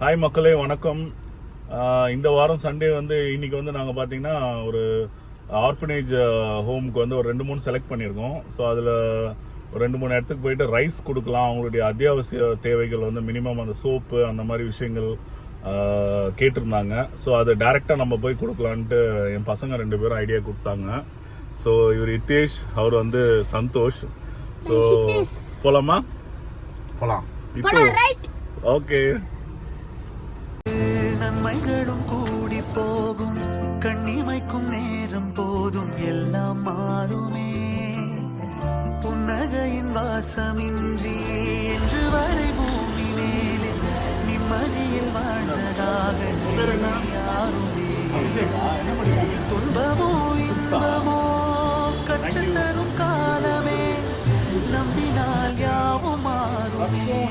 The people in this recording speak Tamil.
ஹாய் மக்களே, வணக்கம். இந்த வாரம் சண்டே இன்னைக்கு நாங்கள் பார்த்தீங்கன்னா ஒரு ஆர்பனேஜ் ஹோமுக்கு ஒரு 2-3 செலக்ட் பண்ணியிருக்கோம். ஸோ அதில் ஒரு 2-3 இடத்துக்கு போயிட்டு ரைஸ் கொடுக்கலாம். அவங்களுடைய அத்தியாவசிய தேவைகள் மினிமம் அந்த சோப்பு அந்த மாதிரி விஷயங்கள் கேட்டிருந்தாங்க. ஸோ அதை டைரெக்டாக நம்ம போய் கொடுக்கலான்ட்டு என் பசங்க 2 பேரும் ஐடியா கொடுத்தாங்க. ஸோ இவர் இத்தேஷ், அவர் சந்தோஷ். ஸோ போலாமா? போலாம். ஓகே. நன்மைகளும் கூடி போகும், கண்ணிமைக்கும் நேரம் போதும், எல்லாம் மாறுமே. புன்னகையின் வாசமின்றி என்று வரை பூமி மேலே நிம்மதியில் வாழ்ந்ததாக யாருமே. துன்பமோ இன்பமோ கற்றுத்தரும் காலமே, நம்பினால் யாவும் மாறுமே.